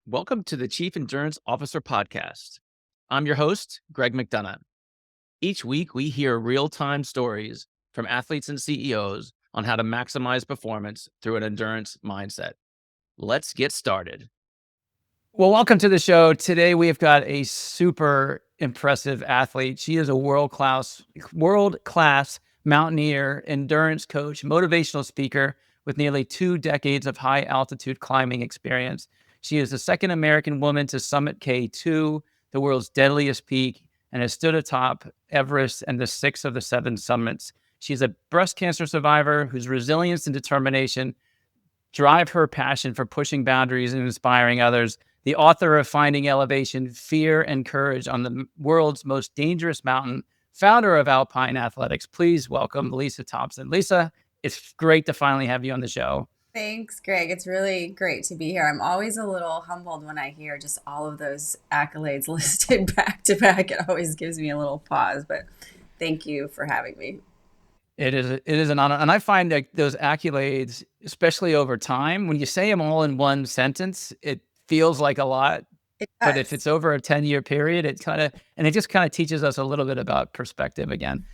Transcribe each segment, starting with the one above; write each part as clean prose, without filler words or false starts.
Welcome to the Chief Endurance Officer Podcast. I'm your host, Greg McDonough. Each week, we hear real time stories from athletes and CEOs on how to maximize performance through an endurance mindset. Let's get started. Well, welcome to the show. Today, we've got a super impressive athlete. She is a world-class mountaineer, endurance coach, motivational speaker with nearly 2 decades of high-altitude climbing experience. She is the second American woman to summit K2, the world's deadliest peak, and has stood atop Everest and the 6 of the 7 summits. She's a breast cancer survivor whose resilience and determination drive her passion for pushing boundaries and inspiring others. The author of Finding Elevation, Fear and Courage on the World's Most Dangerous Mountain, founder of Alpine Athletics. Please welcome Lisa Thompson. Lisa, it's great to finally have you on the show. Thanks, Greg. It's really great to be here. I'm always a little humbled when I hear just all of those accolades listed back to back. It always gives me a little pause, but thank you for having me. It is an honor. And I find that those accolades, especially over time, when you say them all in one sentence, it feels like a lot. It But if does. it's over a 10-year period, it just kind of teaches us a little bit about perspective again.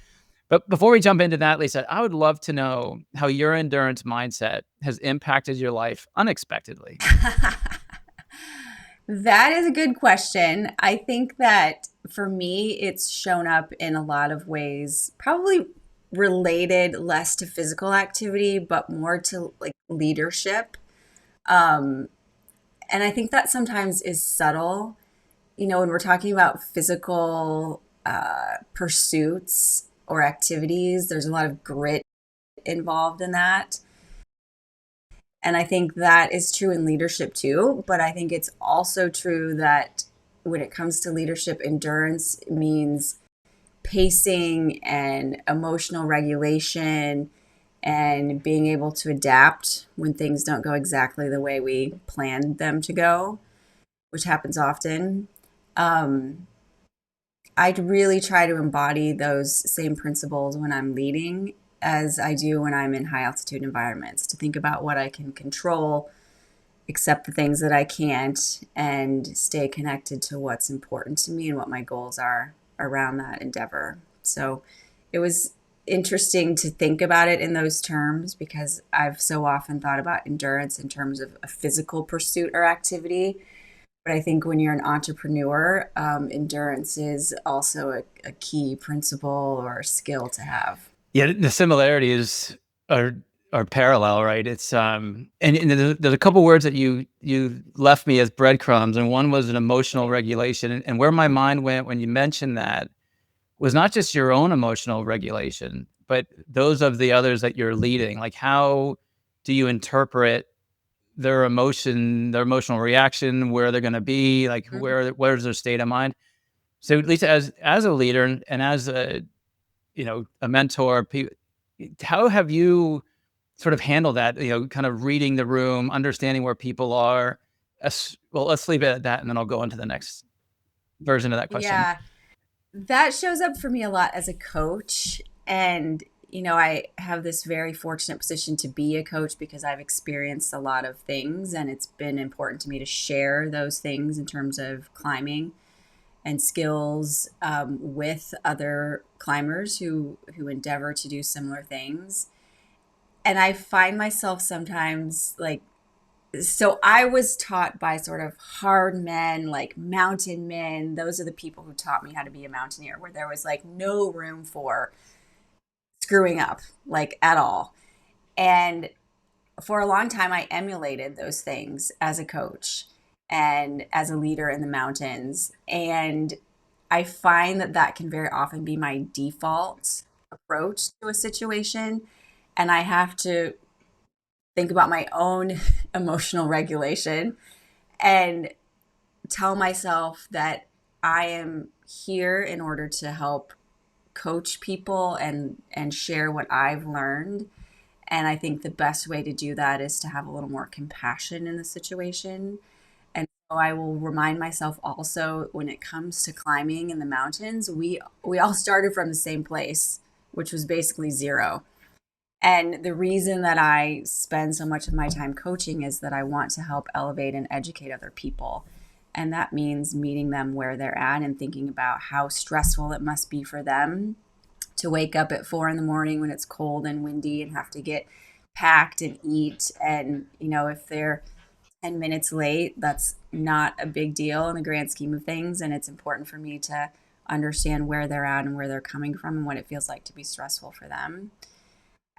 But before we jump into that, Lisa, I would love to know how your endurance mindset has impacted your life unexpectedly. That is a good question. I think that for me, it's shown up in a lot of ways, probably related less to physical activity, but more to like leadership. Um, and I think that sometimes is subtle. When we're talking about physical pursuits or activities, there's a lot of grit involved in that. And I think that is true in leadership too. But I think it's also true that when it comes to leadership, endurance means pacing and emotional regulation and being able to adapt when things don't go exactly the way we planned them to go, which happens often. Um, I really try to embody those same principles when I'm leading as I do when I'm in high altitude environments, to think about what I can control, accept the things that I can't, and stay connected to what's important to me and what my goals are around that endeavor. So it was interesting to think about it in those terms because I've so often thought about endurance in terms of a physical pursuit or activity. But I think when you're an entrepreneur, endurance is also a key principle or skill to have. Yeah, the similarities are are parallel, right? It's and there's a couple words that you left me as breadcrumbs, and one was an emotional regulation. And where my mind went when you mentioned that was not just your own emotional regulation, but those of the others that you're leading. Like, how do you interpret their emotion, their emotional reaction, where they're going to be, like Mhm. where's their state of mind? So, Lisa, as a leader and as a mentor, how have you sort of handled that? Kind of reading the room, understanding where people are. Well, let's leave it at that, and then I'll go into the next version of that question. Yeah, that shows up for me a lot as a coach. And, I have this very fortunate position to be a coach because I've experienced a lot of things, and it's been important to me to share those things in terms of climbing and skills with other climbers who endeavor to do similar things. And I find myself sometimes like, so I was taught by sort of hard men, like mountain men. Those are the people who taught me how to be a mountaineer, where there was like no room for screwing up, like at all. And for a long time, I emulated those things as a coach and as a leader in the mountains. And I find that that can very often be my default approach to a situation. And I have to think about my own emotional regulation and tell myself that I am here in order to help coach people and share what I've learned. And I think the best way to do that is to have a little more compassion in the situation. And so I will remind myself also, when it comes to climbing in the mountains, we all started from the same place, which was basically zero. And the reason that I spend so much of my time coaching is that I want to help elevate and educate other people. And that means meeting them where they're at and thinking about how stressful it must be for them to wake up at 4 in the morning when it's cold and windy and have to get packed and eat. And, if they're 10 minutes late, that's not a big deal in the grand scheme of things. And it's important for me to understand where they're at and where they're coming from and what it feels like to be stressful for them.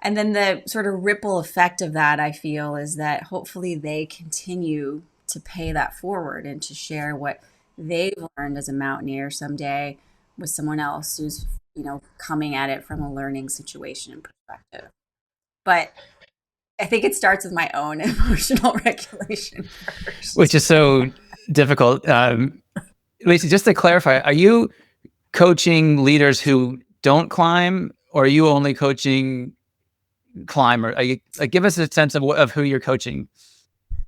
And then the sort of ripple effect of that, I feel, is that hopefully they continue to pay that forward and to share what they've learned as a mountaineer someday with someone else who's, coming at it from a learning situation and perspective. But I think it starts with my own emotional regulation Which first. is so difficult. Lisa, just to clarify, are you coaching leaders who don't climb, or are you only coaching climbers? Give us a sense of who you're coaching.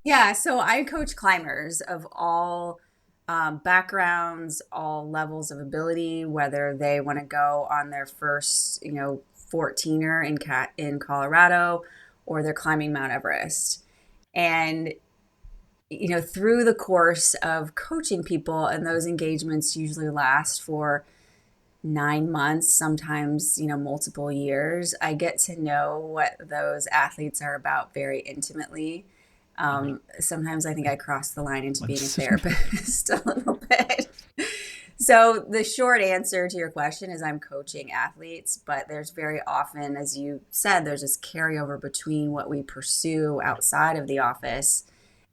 Yeah, so I coach climbers of all backgrounds, all levels of ability, whether they want to go on their first, 14er in Colorado, or they're climbing Mount Everest. And through the course of coaching people, and those engagements usually last for 9 months, sometimes, multiple years, I get to know what those athletes are about very intimately. Sometimes I think I cross the line into being a therapist a little bit. So the short answer to your question is I'm coaching athletes, but there's very often, as you said, there's this carryover between what we pursue outside of the office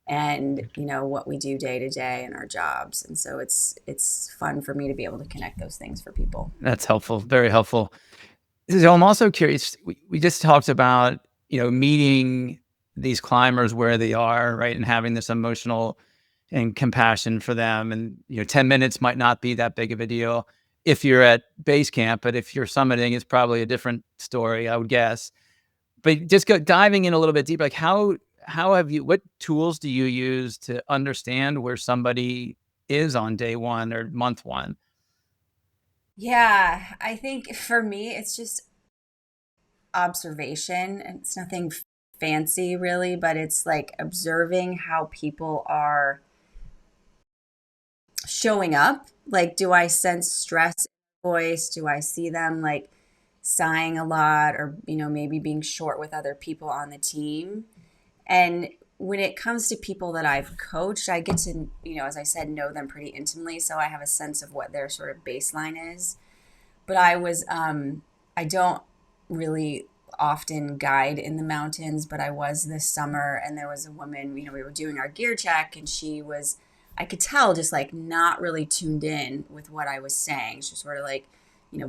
and what we do day to day in our jobs. And so it's fun for me to be able to connect those things for people. That's helpful, very helpful. So I'm also curious. We just talked about meeting these climbers where they are, right, and having this emotional and compassion for them. And 10 minutes might not be that big of a deal if you're at base camp, but if you're summiting, it's probably a different story, I would guess. But just diving in a little bit deeper, like what tools do you use to understand where somebody is on day one or month one? Yeah, I think for me, it's just observation. And it's nothing fancy really, but it's like observing how people are showing up. Like, do I sense stress in their voice? Do I see them like sighing a lot, or, maybe being short with other people on the team? And when it comes to people that I've coached, I get to, as I said, know them pretty intimately. So I have a sense of what their sort of baseline is. But I don't really often guide in the mountains, but I was this summer, and there was a woman, we were doing our gear check, and I could tell just like not really tuned in with what I was saying. She was sort of like,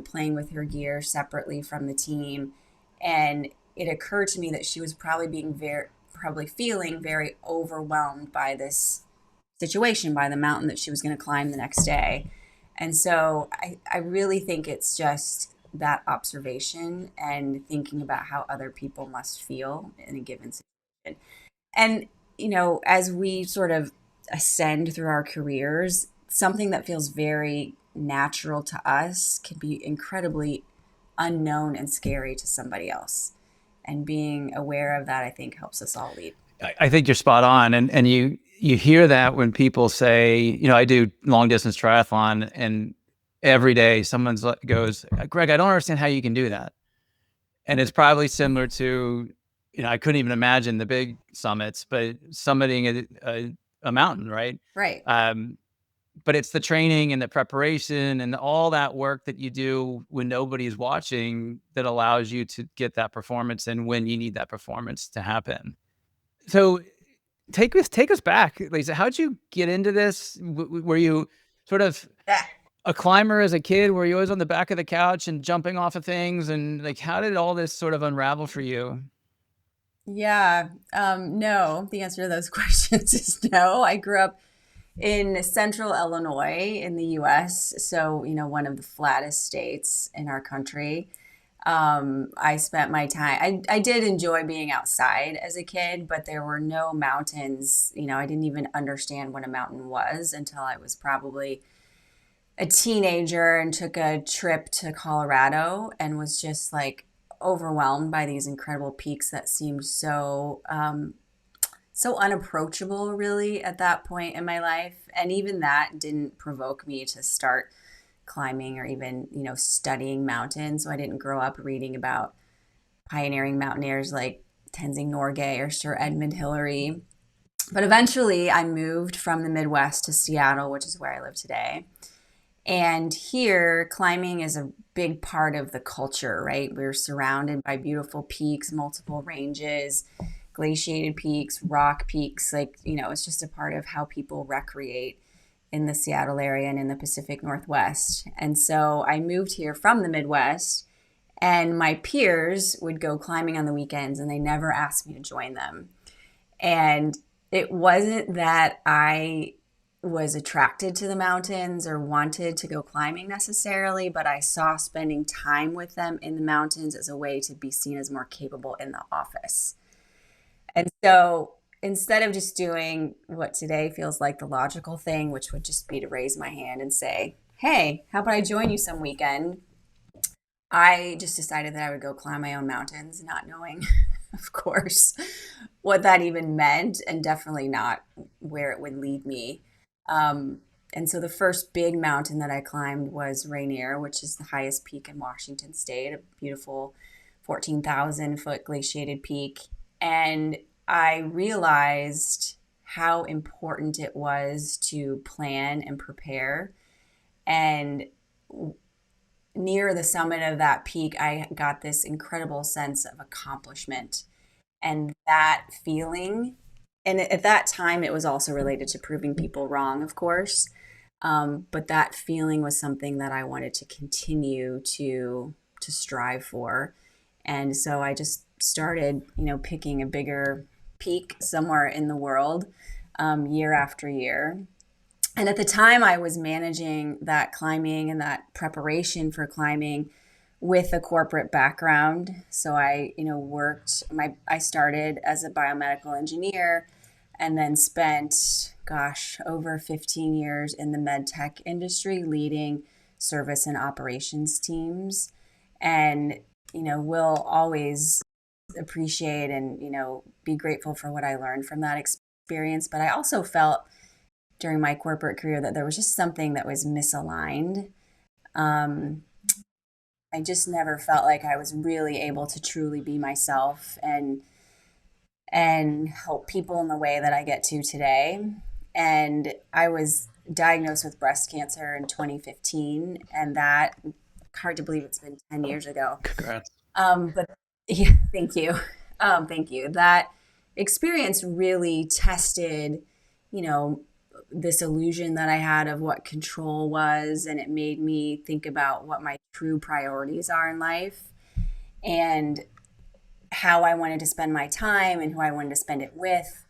playing with her gear separately from the team. And it occurred to me that she was probably feeling very overwhelmed by this situation, by the mountain that she was going to climb the next day. And so I really think it's just that observation and thinking about how other people must feel in a given situation. And, as we sort of ascend through our careers, something that feels very natural to us can be incredibly unknown and scary to somebody else. And being aware of that, I think, helps us all lead. I think you're spot on. And you hear that when people say, I do long distance triathlon, and every day someone goes, Greg, I don't understand how you can do that. And it's probably similar to, I couldn't even imagine the big summits, but summiting a mountain, right? Right. But it's the training and the preparation and all that work that you do when nobody's watching that allows you to get that performance and when you need that performance to happen. So take us back, Lisa. How'd you get into this? Were you sort of Ah, a climber as a kid? Were you always on the back of the couch and jumping off of things? And like, how did all this sort of unravel for you? yeah. No, the answer to those questions is no. I grew up in central Illinois in the US, so, one of the flattest states in our country. I spent my time, I did enjoy being outside as a kid, but there were no mountains. I didn't even understand what a mountain was until I was probably a teenager and took a trip to Colorado and was just like overwhelmed by these incredible peaks that seemed so unapproachable, really, at that point in my life. And even that didn't provoke me to start climbing or even, studying mountains. So I didn't grow up reading about pioneering mountaineers like Tenzing Norgay or Sir Edmund Hillary. But eventually I moved from the Midwest to Seattle, which is where I live today. And here, climbing is a big part of the culture, right? We're surrounded by beautiful peaks, multiple ranges, glaciated peaks, rock peaks. Like, it's just a part of how people recreate in the Seattle area and in the Pacific Northwest. And so I moved here from the Midwest, and my peers would go climbing on the weekends, and they never asked me to join them. And it wasn't that I was attracted to the mountains or wanted to go climbing necessarily, but I saw spending time with them in the mountains as a way to be seen as more capable in the office. And so instead of just doing what today feels like the logical thing, which would just be to raise my hand and say, hey, how about I join you some weekend? I just decided that I would go climb my own mountains, not knowing, of course, what that even meant, and definitely not where it would lead me. And so the first big mountain that I climbed was Rainier, which is the highest peak in Washington State, a beautiful 14,000-foot glaciated peak. And I realized how important it was to plan and prepare. And near the summit of that peak, I got this incredible sense of accomplishment. And that feeling, and at that time, it was also related to proving people wrong, of course. But that feeling was something that I wanted to continue to strive for. And so I just started, picking a bigger peak somewhere in the world, year after year. And at the time, I was managing that climbing and that preparation for climbing with a corporate background. So I, I started as a biomedical engineer and then spent, over 15 years in the med tech industry leading service and operations teams. And, will always appreciate and, be grateful for what I learned from that experience. But I also felt during my corporate career that there was just something that was misaligned. I just never felt like I was really able to truly be myself and help people in the way that I get to today. And I was diagnosed with breast cancer in 2015, and that, hard to believe it's been 10 years ago. Congrats. But yeah, thank you. Thank you. That experience really tested, this illusion that I had of what control was, and it made me think about what my true priorities are in life and how I wanted to spend my time and who I wanted to spend it with.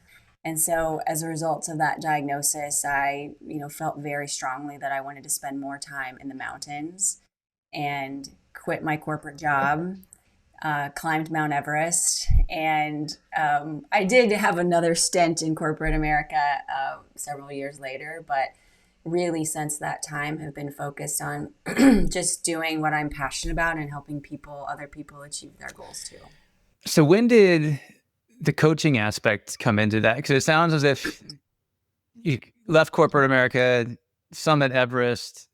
And so as a result of that diagnosis, I, felt very strongly that I wanted to spend more time in the mountains and quit my corporate job, climbed Mount Everest. And I did have another stint in corporate America several years later, but really since that time have been focused on just doing what I'm passionate about and helping other people achieve their goals too. So when did the coaching aspect come into that? Because it sounds as if you left corporate America, summit Everest.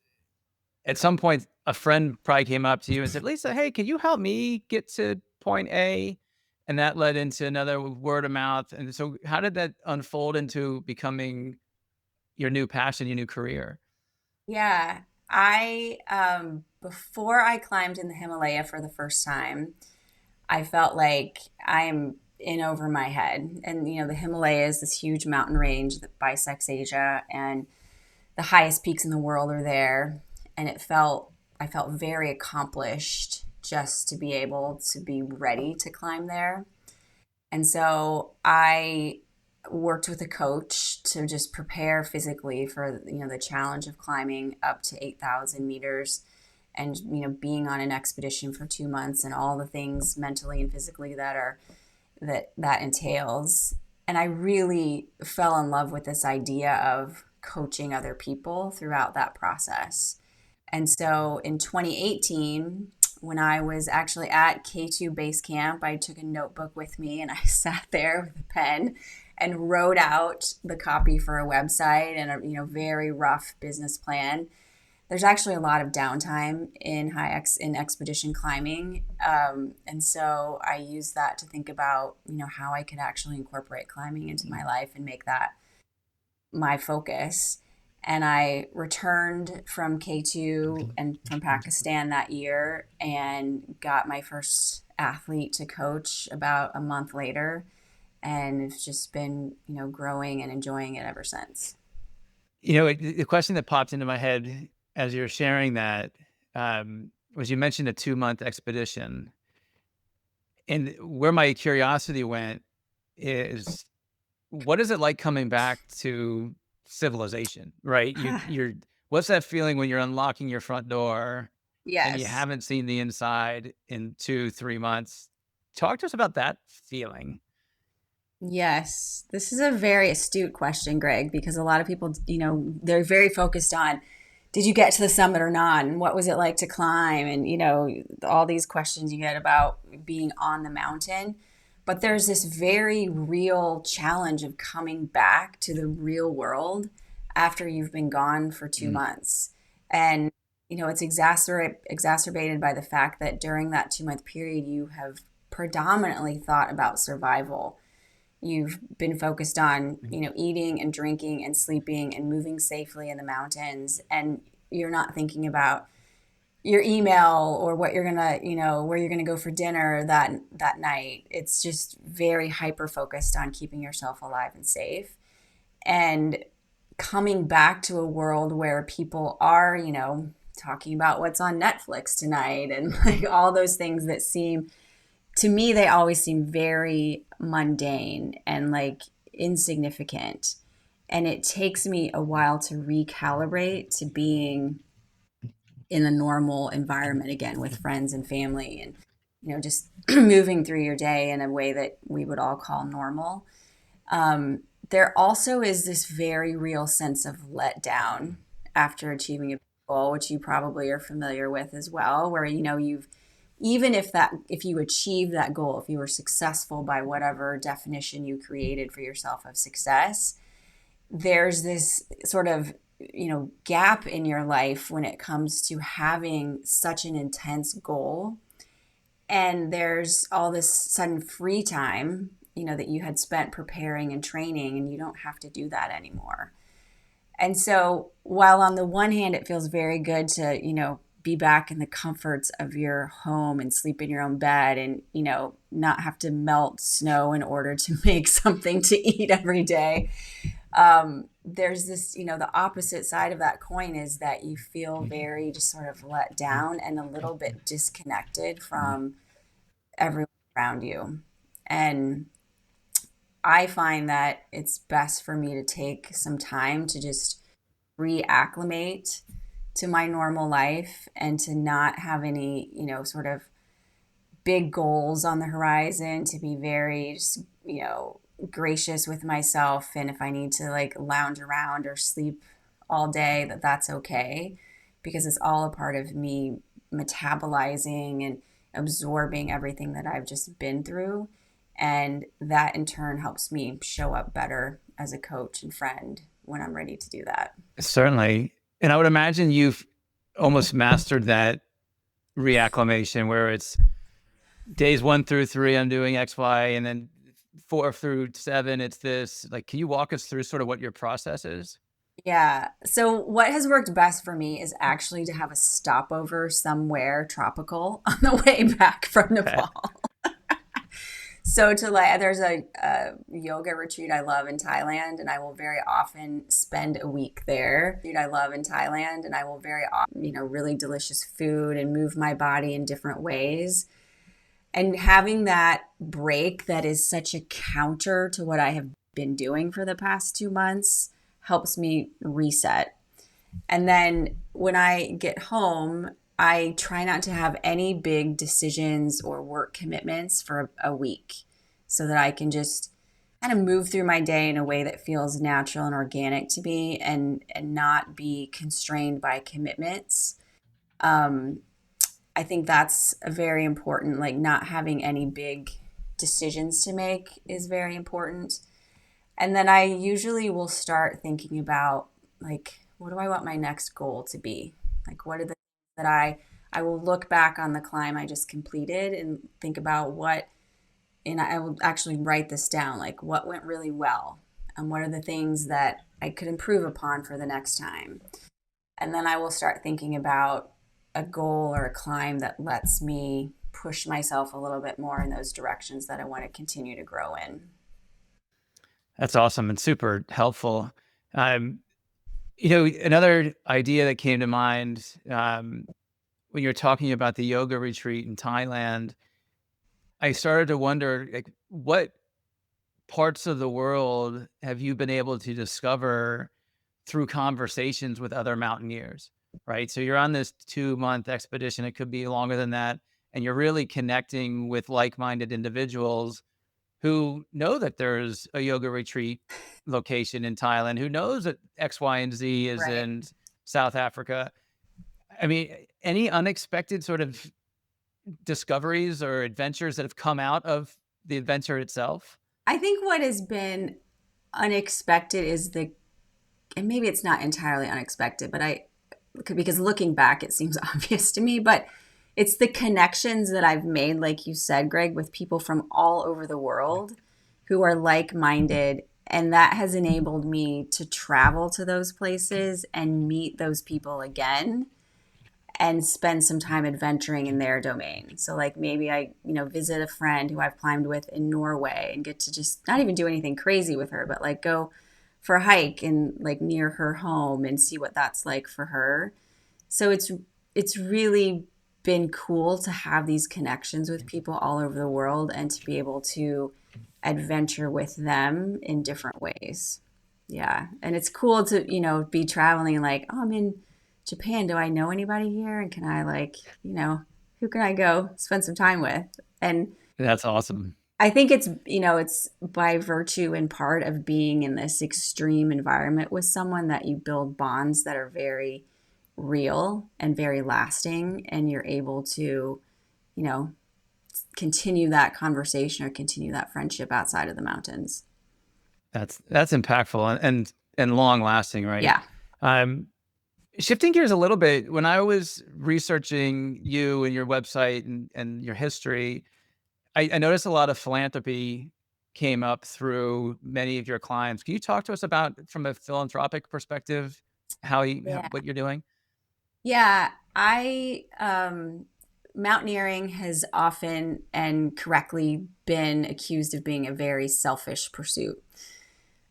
At some point, a friend probably came up to you and said, Lisa, hey, can you help me get to point A? And that led into another word of mouth. And so how did that unfold into becoming your new passion, your new career? Yeah, before I climbed in the Himalaya for the first time, I felt like I'm in over my head. And, the Himalaya is this huge mountain range that bisects Asia, and the highest peaks in the world are there. And I felt very accomplished just to be able to be ready to climb there. And so I worked with a coach to just prepare physically for, the challenge of climbing up to 8,000 meters and, being on an expedition for 2 months and all the things mentally and physically that entails. And I really fell in love with this idea of coaching other people throughout that process. And so in 2018, when I was actually at K2 base camp. I took a notebook with me and I sat there with a pen and wrote out the copy for a website and a very rough business plan. There's actually a lot of downtime in in expedition climbing, and so I use that to think about how I could actually incorporate climbing into my life and make that my focus. And I returned from K2 and from Pakistan that year and got my first athlete to coach about a month later. And it's just been, growing and enjoying it ever since. The question that popped into my head as you're sharing that was you mentioned a 2-month expedition. And where my curiosity went is, what is it like coming back to civilization, right? You're what's that feeling when you're unlocking your front door and you Yes. haven't seen the inside in 2-3 months? Talk to us about that feeling. Yes, this is a very astute question, Greg, because a lot of people, they're very focused on did you get to the summit or not? And what was it like to climb? And, all these questions you get about being on the mountain. But there's this very real challenge of coming back to the real world after you've been gone for 2 months. And, it's exacerbated by the fact that during that 2-month period, you have predominantly thought about survival. You've been focused on, eating and drinking and sleeping and moving safely in the mountains. And you're not thinking about your email or what you're gonna, where you're gonna go for dinner that night. It's just very hyper focused on keeping yourself alive and safe. And coming back to a world where people are, talking about what's on Netflix tonight and like all those things that seem to me, they always seem very mundane and like insignificant. And it takes me a while to recalibrate to being in a normal environment again with friends and family and, just moving through your day in a way that we would all call normal. There also is this very real sense of letdown after achieving a goal, which you probably are familiar with as well, where, you've even if you achieve that goal, if you were successful by whatever definition you created for yourself of success, there's this sort of gap in your life when it comes to having such an intense goal, and there's all this sudden free time that you had spent preparing and training, and you don't have to do that anymore. And so while on the one hand it feels very good to be back in the comforts of your home and sleep in your own bed and, not have to melt snow in order to make something to eat every day. There's this, the opposite side of that coin is that you feel very just sort of let down and a little bit disconnected from everyone around you. And I find that it's best for me to take some time to just reacclimate to my normal life and to not have any, sort of big goals on the horizon, to be very, gracious with myself. And if I need to like lounge around or sleep all day, that's okay, because it's all a part of me metabolizing and absorbing everything that I've just been through. And that in turn helps me show up better as a coach and friend when I'm ready to do that. Certainly. And I would imagine you've almost mastered that reacclimation where it's days 1 through 3, I'm doing X, Y, and then 4 through 7, it's this. Like, can you walk us through sort of what your process is? Yeah. So what has worked best for me is actually to have a stopover somewhere tropical on the way back from Okay. Nepal. So to like, there's a yoga retreat I love in Thailand, and I will very often spend a week there. I love in Thailand, and I will very often, really delicious food and move my body in different ways. And having that break that is such a counter to what I have been doing for the past 2 months helps me reset. And then when I get home, I try not to have any big decisions or work commitments for a week so that I can just kind of move through my day in a way that feels natural and organic to me and not be constrained by commitments. Um, I think that's a very important, like not having any big decisions to make is very important. And then I usually will start thinking about like, what do I want my next goal to be? Like, what are the things that I will look back on the climb I just completed and think about what, and I will actually write this down, like what went really well and what are the things that I could improve upon for the next time. And then I will start thinking about a goal or a climb that lets me push myself a little bit more in those directions that I want to continue to grow in. That's awesome and super helpful. Um, another idea that came to mind when you're talking about the yoga retreat in Thailand, I started to wonder, like, what parts of the world have you been able to discover through conversations with other mountaineers, right? So you're on this 2-month expedition, it could be longer than that, and you're really connecting with like-minded individuals who know that there's a yoga retreat location in Thailand, who knows that X, Y, and Z is Right. in South Africa. I mean, any unexpected sort of discoveries or adventures that have come out of the adventure itself? I think what has been unexpected is and maybe it's not entirely unexpected, but because looking back, it seems obvious to me, but it's the connections that I've made, like you said, Greg, with people from all over the world who are like minded. And that has enabled me to travel to those places and meet those people again and spend some time adventuring in their domain. So like maybe I, visit a friend who I've climbed with in Norway and get to just not even do anything crazy with her, but like go for a hike and like near her home and see what that's like for her. So it's really been cool to have these connections with people all over the world and to be able to adventure with them in different ways. Yeah. And it's cool to, be traveling and like, oh, I'm in Japan. Do I know anybody here? And can I like, who can I go spend some time with? And That's awesome. I think it's by virtue in part of being in this extreme environment with someone that you build bonds that are very real and very lasting. And you're able to, you know, continue that conversation or continue that friendship outside of the mountains. That's impactful and long lasting, right? Yeah. Um, Shifting gears a little bit, when I was researching you and your website and your history, I noticed a lot of philanthropy came up through many of your clients. Can you talk to us about, from a philanthropic perspective, Yeah. what you're doing? Yeah. Mountaineering has often and correctly been accused of being a very selfish pursuit,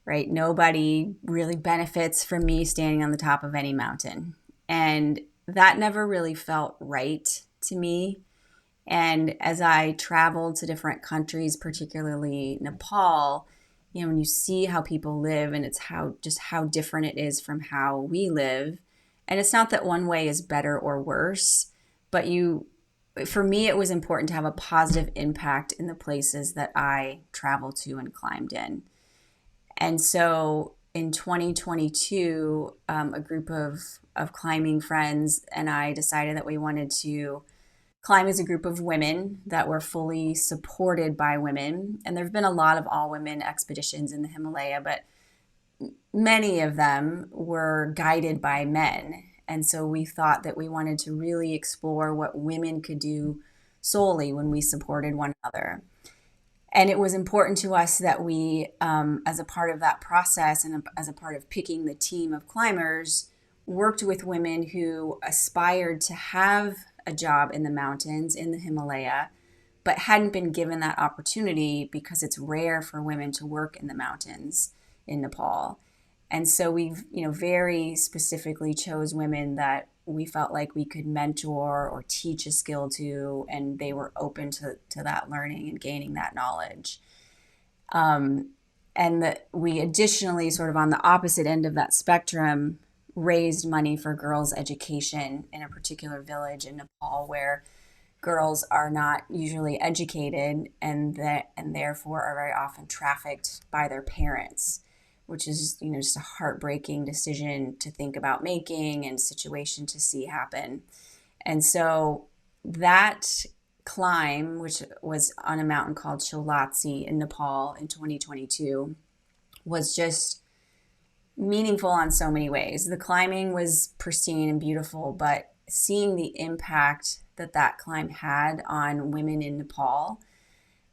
right? Nobody really benefits from me standing on the top of any mountain. And that never really felt right to me. And as I traveled to different countries, particularly Nepal, when you see how people live and it's how different it is from how we live. And it's not that one way is better or worse, but for me, it was important to have a positive impact in the places that I traveled to and climbed in. And so in 2022, a group of climbing friends and I decided that we wanted to climb as a group of women that were fully supported by women. And there have been a lot of all women expeditions in the Himalaya, but many of them were guided by men. And so we thought that we wanted to really explore what women could do solely when we supported one another. And it was important to us that we, as a part of that process and as a part of picking the team of climbers, worked with women who aspired to have a job in the mountains in the Himalaya, but hadn't been given that opportunity because it's rare for women to work in the mountains in Nepal. And so we've, very specifically chose women that we felt like we could mentor or teach a skill to, and they were open to that learning and gaining that knowledge. Um, and that we additionally, sort of on the opposite end of that spectrum, raised money for girls' education in a particular village in Nepal where girls are not usually educated and therefore are very often trafficked by their parents, which is just a heartbreaking decision to think about making and situation to see happen. And so that climb, which was on a mountain called Cholatsi in Nepal in 2022, was just meaningful on so many ways. The climbing was pristine and beautiful, but seeing the impact that that climb had on women in Nepal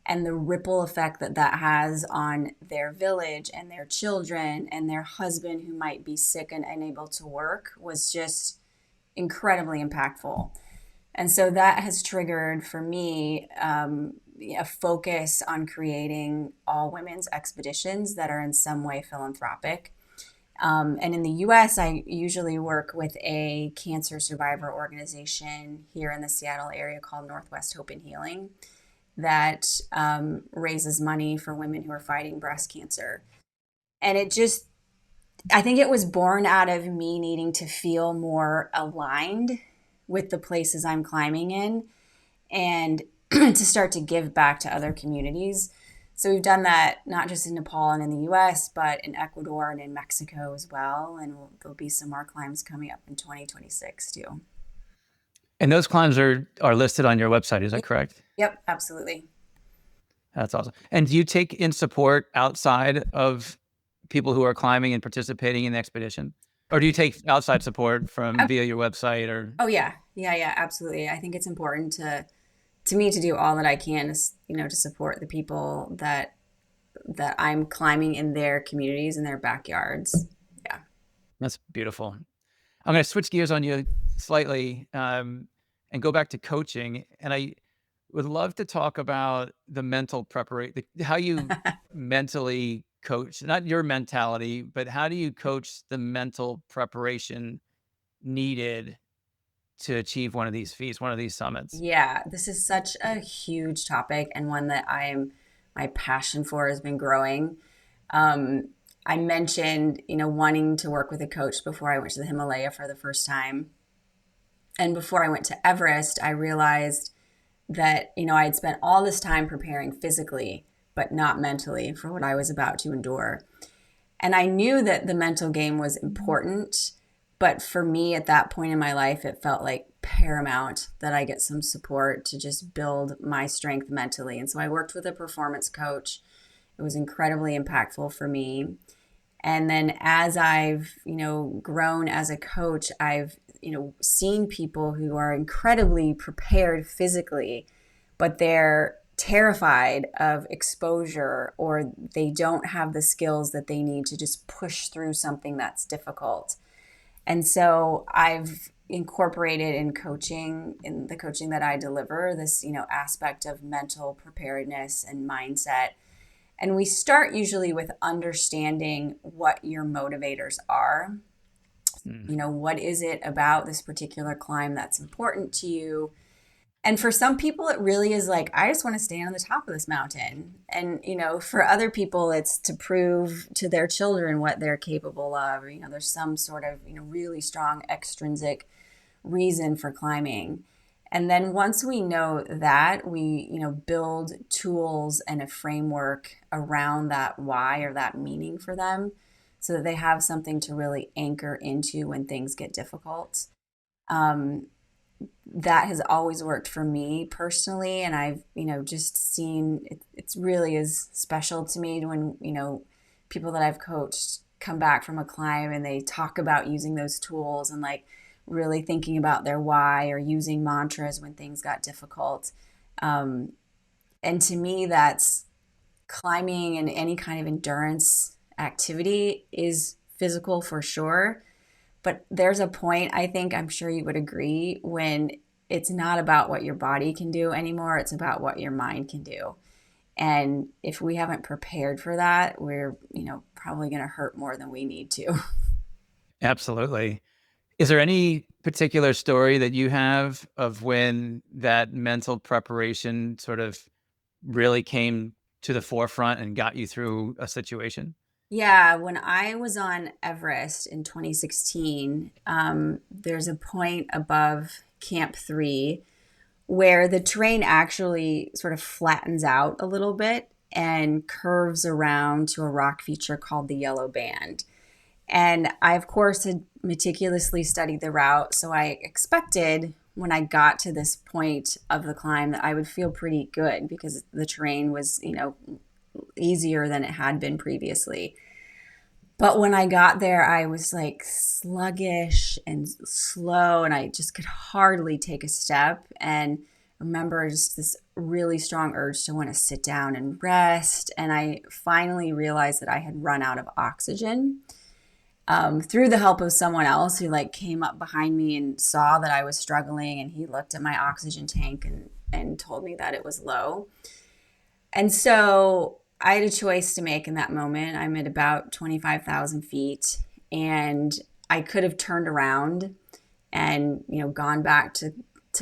and the ripple effect that that has on their village and their children and their husband who might be sick and unable to work was just incredibly impactful. And so that has triggered for me a focus on creating all women's expeditions that are in some way philanthropic. And in the US, I usually work with a cancer survivor organization here in the Seattle area called Northwest Hope and Healing that raises money for women who are fighting breast cancer. And it just, I think it was born out of me needing to feel more aligned with the places I'm climbing in and to start to give back to other communities. So we've done that not just in Nepal and in the US, but in Ecuador and in Mexico as well. And there'll be some more climbs coming up in 2026 too. And those climbs are listed on your website. Is that correct? Yep, absolutely. That's awesome. And do you take in support outside of people who are climbing and participating in the expedition? Or do you take outside support from via your website or? Oh yeah. Yeah, absolutely. I think it's important to me to do all that I can, to support the people that I'm climbing in their communities and their backyards. Yeah. That's beautiful. I'm going to switch gears on you slightly and go back to coaching. And I would love to talk about the mental preparation, how you mentally coach, not your mentality, but how do you coach the mental preparation needed to achieve one of these feats, one of these summits? Yeah, this is such a huge topic and one that my passion for has been growing. I mentioned, wanting to work with a coach before I went to the Himalaya for the first time. And before I went to Everest, I realized that, I had spent all this time preparing physically, but not mentally for what I was about to endure. And I knew that the mental game was important, but for me at that point in my life, it felt like paramount that I get some support to just build my strength mentally. And so I worked with a performance coach. It was incredibly impactful for me. And then as I've, grown as a coach, I've, seen people who are incredibly prepared physically, but they're terrified of exposure or they don't have the skills that they need to just push through something that's difficult. And so I've incorporated in the coaching that I deliver, this, aspect of mental preparedness and mindset. And we start usually with understanding what your motivators are. What is it about this particular climb that's important to you? And for some people, it really is like, I just want to stand on the top of this mountain. And, for other people, it's to prove to their children what they're capable of. There's some sort of, really strong extrinsic reason for climbing. And then once we know that, we, build tools and a framework around that why or that meaning for them so that they have something to really anchor into when things get difficult. That has always worked for me personally. And I've, just seen it's really is special to me when, people that I've coached come back from a climb and they talk about using those tools and like really thinking about their why or using mantras when things got difficult. And to me, that's climbing and any kind of endurance activity is physical for sure. But there's a point, I think, I'm sure you would agree, when it's not about what your body can do anymore. It's about what your mind can do. And if we haven't prepared for that, we're, probably going to hurt more than we need to. Absolutely. Is there any particular story that you have of when that mental preparation sort of really came to the forefront and got you through a situation? Yeah, when I was on Everest in 2016, there's a point above Camp 3 where the terrain actually sort of flattens out a little bit and curves around to a rock feature called the Yellow Band. And I, of course, had meticulously studied the route, so I expected when I got to this point of the climb that I would feel pretty good because the terrain was, easier than it had been previously. But when I got there, I was like sluggish and slow, and I just could hardly take a step. And I remember just this really strong urge to want to sit down and rest. And I finally realized that I had run out of oxygen, through the help of someone else who like came up behind me and saw that I was struggling, and he looked at my oxygen tank and told me that it was low. And so I had a choice to make in that moment. I'm at about 25,000 feet, and I could have turned around and, gone back to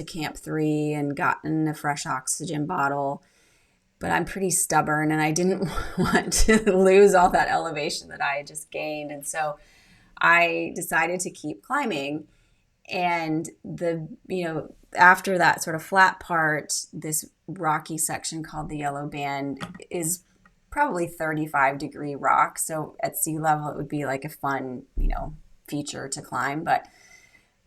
Camp 3 and gotten a fresh oxygen bottle. But I'm pretty stubborn, and I didn't want to lose all that elevation that I had just gained. And so I decided to keep climbing. And after that sort of flat part, this rocky section called the Yellow Band is probably 35-degree rock. So at sea level, it would be like a fun, feature to climb. But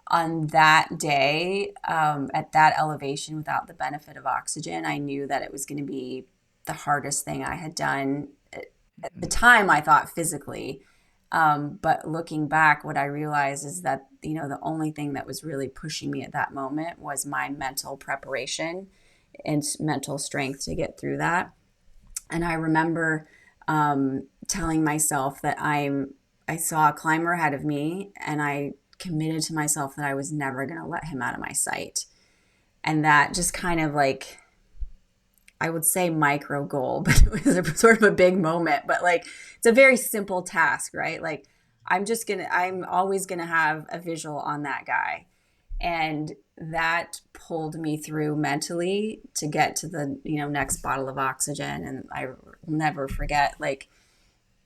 on that day, at that elevation, without the benefit of oxygen, I knew that it was going to be the hardest thing I had done. At the time, I thought physically. But looking back, what I realized is that, the only thing that was really pushing me at that moment was my mental preparation and mental strength to get through that. And I remember telling myself that I saw a climber ahead of me, and I committed to myself that I was never going to let him out of my sight. And that just kind of like, I would say micro goal, but it was sort of a big moment. But like, it's a very simple task, right? Like, I'm always going to have a visual on that guy. And that pulled me through mentally to get to the, next bottle of oxygen. And I will never forget, like,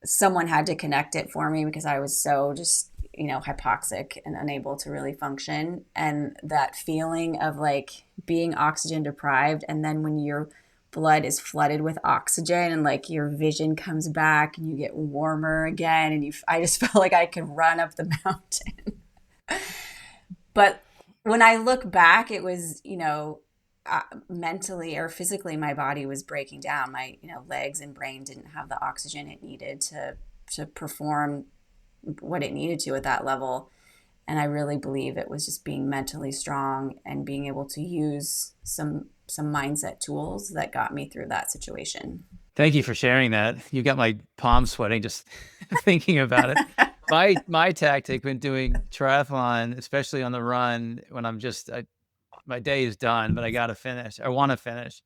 someone had to connect it for me because I was so just, hypoxic and unable to really function. And that feeling of like being oxygen deprived, and then when your blood is flooded with oxygen and like your vision comes back and you get warmer again, and I just felt like I could run up the mountain. But when I look back, it was, mentally or physically, my body was breaking down. My, legs and brain didn't have the oxygen it needed to perform what it needed to at that level. And I really believe it was just being mentally strong and being able to use some mindset tools that got me through that situation. Thank you for sharing that. You got my palms sweating just thinking about it. My tactic when doing triathlon, especially on the run, when my day is done, but I got to finish, I want to finish,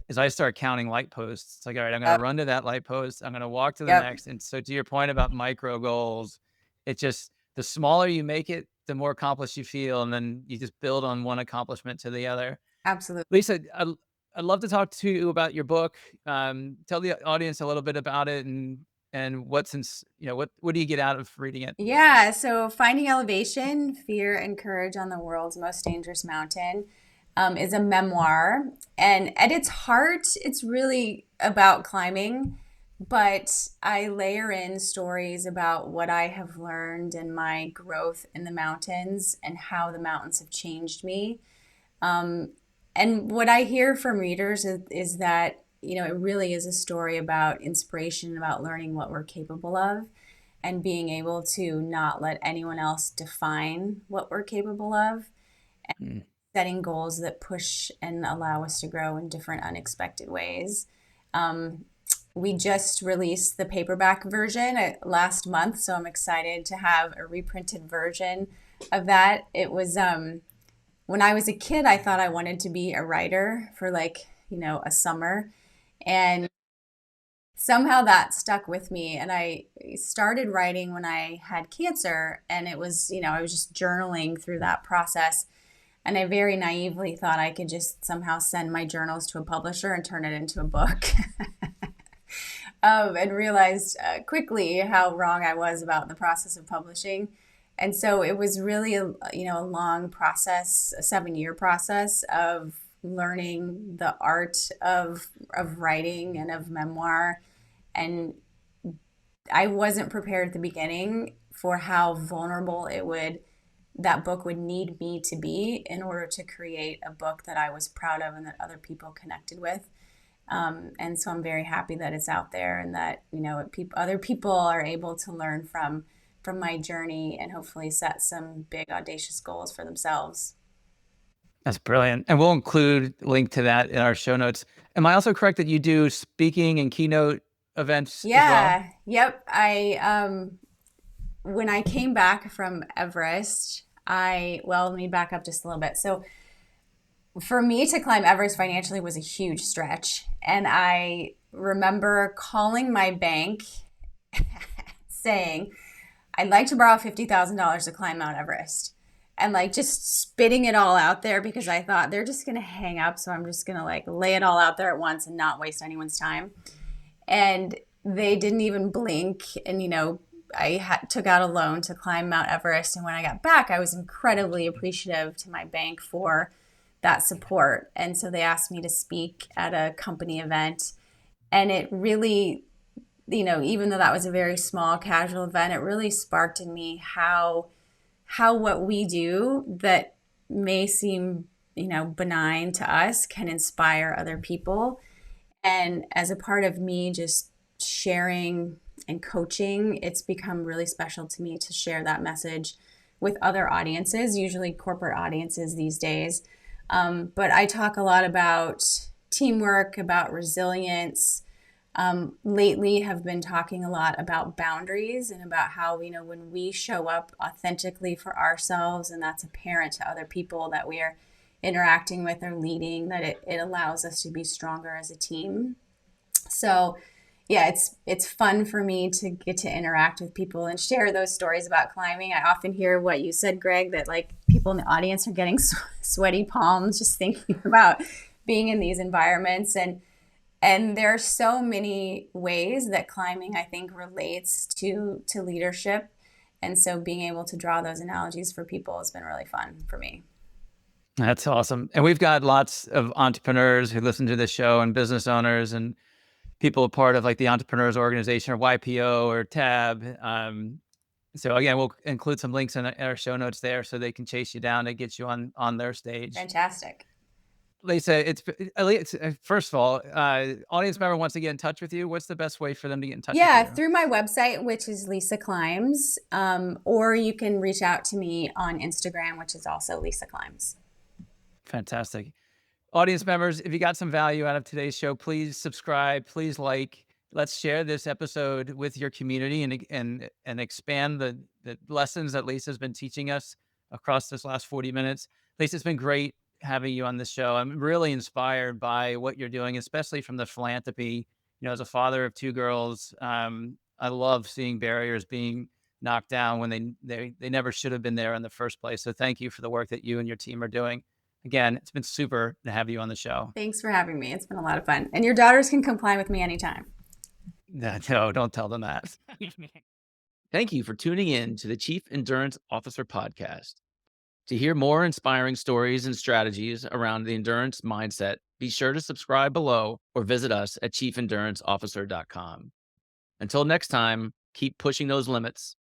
is I start counting light posts. It's like, all right, I'm going to Yep. run to that light post. I'm going to walk to the Yep. next. And so to your point about micro goals, it just, the smaller you make it, the more accomplished you feel. And then you just build on one accomplishment to the other. Absolutely. Lisa, I'd love to talk to you about your book. Tell the audience a little bit about it, and what do you get out of reading it? Yeah. So, Finding Elevation, Fear and Courage on the World's Most Dangerous Mountain, is a memoir. And at its heart, it's really about climbing. But I layer in stories about what I have learned and my growth in the mountains and how the mountains have changed me. Um, and what I hear from readers is that, it really is a story about inspiration, about learning what we're capable of and being able to not let anyone else define what we're capable of, Hmm. setting goals that push and allow us to grow in different unexpected ways. Um, we just released the paperback version last month, so I'm excited to have a reprinted version of that. It was when I was a kid, I thought I wanted to be a writer for like, a summer. And somehow that stuck with me. And I started writing when I had cancer. And it was, I was just journaling through that process. And I very naively thought I could just somehow send my journals to a publisher and turn it into a book. And realized quickly how wrong I was about the process of publishing. And so it was really a long process, a 7-year process of learning the art of writing and of memoir. And I wasn't prepared at the beginning for how vulnerable it would that book would need me to be in order to create a book that I was proud of and that other people connected with. And so I'm very happy that it's out there and that, other people are able to learn from my journey and hopefully set some big audacious goals for themselves. That's brilliant. And we'll include a link to that in our show notes. Am I also correct that you do speaking and keynote events as well? Yeah. Yep. When I came back from Everest, let me back up just a little bit. So for me to climb Everest financially was a huge stretch. And I remember calling my bank saying, I'd like to borrow $50,000 to climb Mount Everest. And like just spitting it all out there because I thought they're just going to hang up. So I'm just going to like lay it all out there at once and not waste anyone's time. And they didn't even blink. And, took out a loan to climb Mount Everest. And when I got back, I was incredibly appreciative to my bank for that support. And so they asked me to speak at a company event. And it really, even though that was a very small casual event, it really sparked in me how what we do that may seem, benign to us can inspire other people. And as a part of me just sharing and coaching, it's become really special to me to share that message with other audiences, usually corporate audiences these days. But I talk a lot about teamwork, about resilience. Lately have been talking a lot about boundaries and about how, when we show up authentically for ourselves and that's apparent to other people that we are interacting with or leading, that it allows us to be stronger as a team. So yeah, it's fun for me to get to interact with people and share those stories about climbing. I often hear what you said, Greg, that like people in the audience are getting sweaty palms just thinking about being in these environments. And there are so many ways that climbing, I think, relates to leadership. And so being able to draw those analogies for people has been really fun for me. That's awesome. And we've got lots of entrepreneurs who listen to this show and business owners and people a part of like the Entrepreneurs Organization or YPO or TAB. So again, we'll include some links in our show notes there so they can chase you down to get you on their stage. Fantastic. Lisa, it's first of all, audience member wants to get in touch with you. What's the best way for them to get in touch with you? Through my website, which is Lisa Climbs, or you can reach out to me on Instagram, which is also Lisa Climbs. Fantastic. Audience members, if you got some value out of today's show, please subscribe, please like. Let's share this episode with your community and expand the lessons that Lisa's been teaching us across this last 40 minutes. Lisa, it's been great having you on the show. I'm really inspired by what you're doing, especially from the philanthropy. As a father of two girls, I love seeing barriers being knocked down when they never should have been there in the first place. So thank you for the work that you and your team are doing. Again, it's been super to have you on the show. Thanks for having me. It's been a lot of fun. And your daughters can comply with me anytime. No, don't tell them that. Thank you for tuning in to the Chief Endurance Officer podcast. To hear more inspiring stories and strategies around the endurance mindset, be sure to subscribe below or visit us at chiefenduranceofficer.com. Until next time, keep pushing those limits